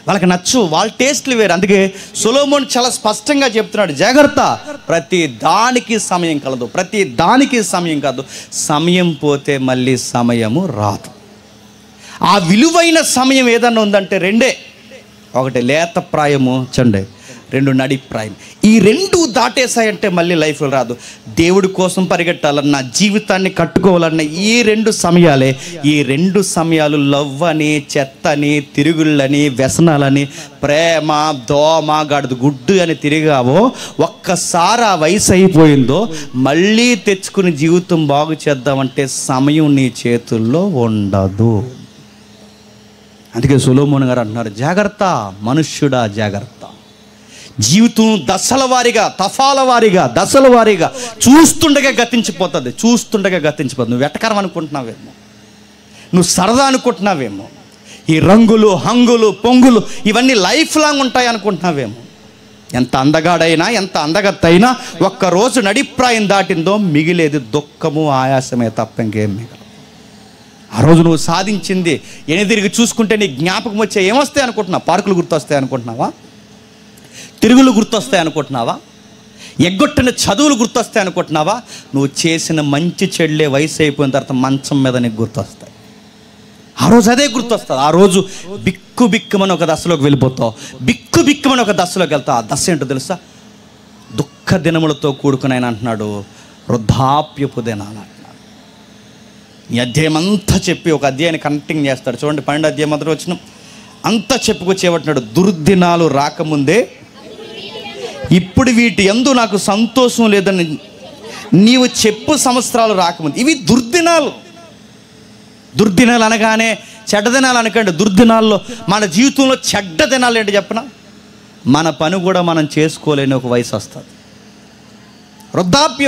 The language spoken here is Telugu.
వాళ్ళకి నచ్చు, వాళ్ళ టేస్ట్లు వేరు. అందుకే సొలొమోన్ చాలా స్పష్టంగా చెప్తున్నాడు, జాగ్రత్త, ప్రతి దానికి సమయం కలదు, ప్రతి దానికి సమయం కాదు, సమయం పోతే మళ్ళీ సమయము రాదు. ఆ విలువైన సమయం ఏదన్నా ఉందంటే రెండే, ఒకటి లేత ప్రాయము చండే, రెండు నడి ప్రాయం. ఈ రెండు దాటేసాయంటే మళ్ళీ లైఫ్లో రాదు. దేవుడి కోసం పరిగెట్టాలన్నా, జీవితాన్ని కట్టుకోవాలన్నా ఈ రెండు సమయాలే. ఈ రెండు సమయాలు లవ్ అని, చెత్తని, తిరుగుళ్ళని, వ్యసనాలని, ప్రేమ, దోమ, గడుదు గుడ్డు అని తిరిగావో, ఒక్కసారి ఆ వయసు అయిపోయిందో మళ్ళీ తెచ్చుకుని జీవితం బాగు చేద్దామంటే సమయం నీ చేతుల్లో ఉండదు. అందుకే సొలొమోన్ గారు అంటున్నారు, జాగ్రత్త మనుష్యుడా జాగ్రత్త. జీవితం దశల వారీగా, తఫాల వారీగా, దశల వారీగా చూస్తుండగా గతించిపోతుంది, చూస్తుండగా గతించిపోతుంది. నువ్వు వెటకారం అనుకుంటున్నావేమో, నువ్వు సరదా అనుకుంటున్నావేమో, ఈ రంగులు, హంగులు, పొంగులు ఇవన్నీ లైఫ్ లాంగ్ ఉంటాయి అనుకుంటున్నావేమో. ఎంత అందగాడైనా, ఎంత అందగత్తైనా ఒక్కరోజు నడిప్రాయం దాటిందో మిగిలేది దుఃఖము, ఆయాసమే తప్ప ఇంకేం మిగలదు. ఆ రోజు నువ్వు సాధించింది ఎనిదిరిగి చూసుకుంటే నీ జ్ఞాపకం వచ్చే ఏమొస్తాయి అనుకుంటున్నావు? పార్కులు గుర్తొస్తాయి అనుకుంటున్నావా? తిరుగులు గుర్తొస్తాయి అనుకుంటున్నావా? ఎగ్గొట్టిన చదువులు గుర్తొస్తాయి అనుకుంటున్నావా? నువ్వు చేసిన మంచి చెడులే వయసు అయిపోయిన తర్వాత మంచం మీద నీకు గుర్తొస్తాయి. ఆ రోజు అదే గుర్తొస్తుంది. ఆ రోజు బిక్కు బిక్కుమని ఒక దశలోకి వెళ్ళిపోతావు, బిక్కు బిక్కుమని ఒక దశలోకి వెళ్తావు. ఆ దశ ఏంటో తెలుసా? దుఃఖ దినములతో కూడుకుని ఆయన అంటున్నాడు, వృద్ధాప్యపు దినాలు అంటున్నాడు. ఈ అధ్యాయం అంతా చెప్పి ఒక అధ్యాయాన్ని కనెక్టింగ్ చేస్తాడు. చూడండి, 12వ అధ్యాయం మొదటి వచనం అంతా చెప్పుకొచ్చేమంటున్నాడు, దుర్దినాలు రాకముందే ఇప్పుడు వీటి యందు నాకు సంతోషం లేదని నీవు చెప్పు సంవత్సరాలు రాకముందు. ఇవి దుర్దినాలు. దుర్దినాలు అనగానే చెడ్డ దినాలు అనకండి. దుర్దినాల్లో మన జీవితంలో చెడ్డ దినాలు ఏంటి చెప్పనా? మన పని కూడా మనం చేసుకోలేని ఒక వయసు వస్తుంది. వృద్ధాప్యం